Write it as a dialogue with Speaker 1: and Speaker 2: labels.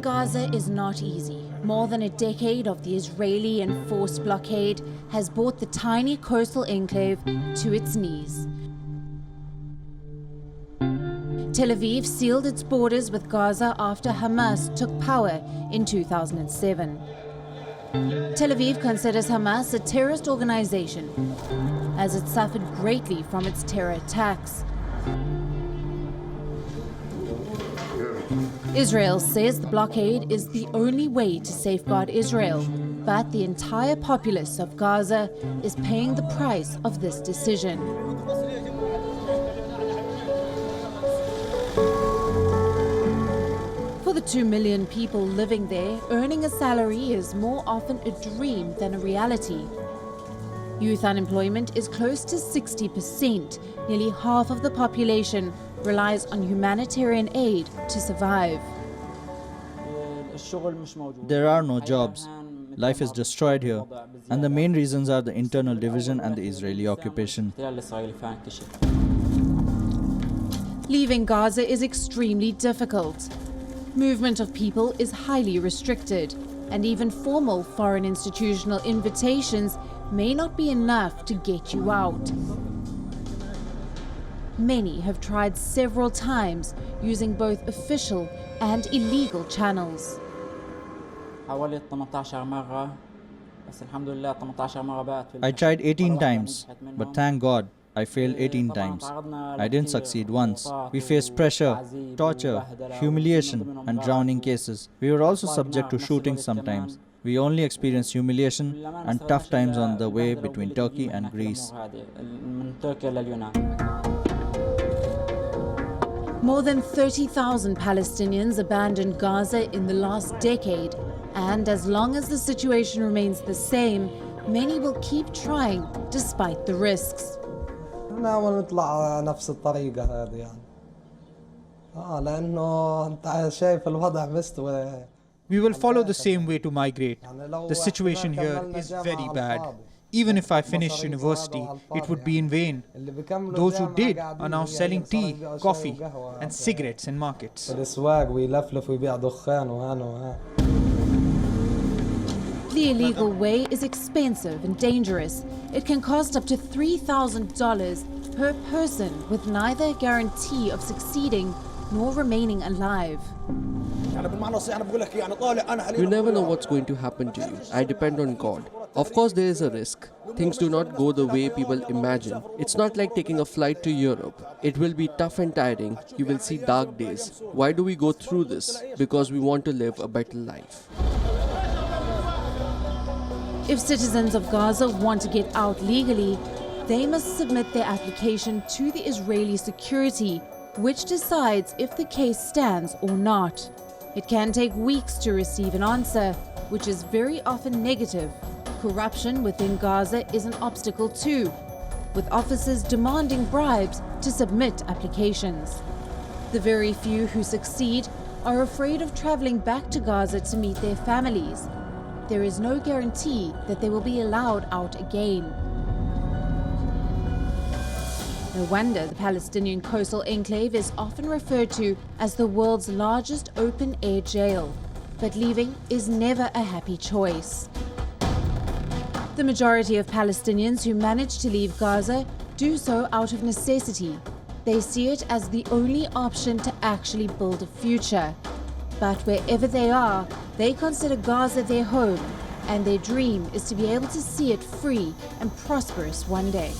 Speaker 1: Gaza is not easy. More than a decade of the Israeli enforced blockade has brought the tiny coastal enclave to its knees. Tel Aviv sealed its borders with Gaza after Hamas took power in 2007. Tel Aviv considers Hamas a terrorist organization, as it suffered greatly from its terror attacks. Israel says the blockade is the only way to safeguard Israel, but the entire populace of Gaza is paying the price of this decision. For the 2 million people living there, earning a salary is more often a dream than a reality. Youth unemployment is close to 60%. Nearly half of the population relies on humanitarian aid to survive.
Speaker 2: There are no jobs. Life is destroyed here. And the main reasons are the internal division and the Israeli occupation.
Speaker 1: Leaving Gaza is extremely difficult. Movement of people is highly restricted, and even formal foreign institutional invitations may not be enough to get you out. Many have tried several times using both official and illegal channels.
Speaker 2: I tried 18 times, but thank God, I failed 18 times. I didn't succeed once. We faced pressure, torture, humiliation, and drowning cases. We were also subject to shootings sometimes. We only experienced humiliation and tough times on the way between Turkey and Greece.
Speaker 1: More than 30,000 Palestinians abandoned Gaza in the last decade, and as long as the situation remains the same, many will keep trying despite the risks.
Speaker 3: نحاول نطلع نفس الطريقة هذه يعني. لأنه أنت شايف الوضع مستوى.
Speaker 4: We will follow the same way to migrate. The situation here is very bad. Even if I finish university, it would be in vain. Those who did are now selling tea, coffee, and cigarettes in markets.
Speaker 1: The illegal way is expensive and dangerous. It can cost up to $3,000 per person, with neither guarantee of succeeding nor remaining alive.
Speaker 5: You never know what's going to happen to you. I depend on God. Of course, there is a risk. Things do not go the way people imagine. It's not like taking a flight to Europe. It will be tough and tiring. You will see dark days. Why do we go through this? Because we want to live a better life.
Speaker 1: If citizens of Gaza want to get out legally, they must submit their application to the Israeli security, which decides if the case stands or not. It can take weeks to receive an answer, which is very often negative. Corruption within Gaza is an obstacle too, with officers demanding bribes to submit applications. The very few who succeed are afraid of traveling back to Gaza to meet their families. There is no guarantee that they will be allowed out again. No wonder the Palestinian coastal enclave is often referred to as the world's largest open-air jail. But leaving is never a happy choice. The majority of Palestinians who manage to leave Gaza do so out of necessity. They see it as the only option to actually build a future. But wherever they are, they consider Gaza their home, and their dream is to be able to see it free and prosperous one day.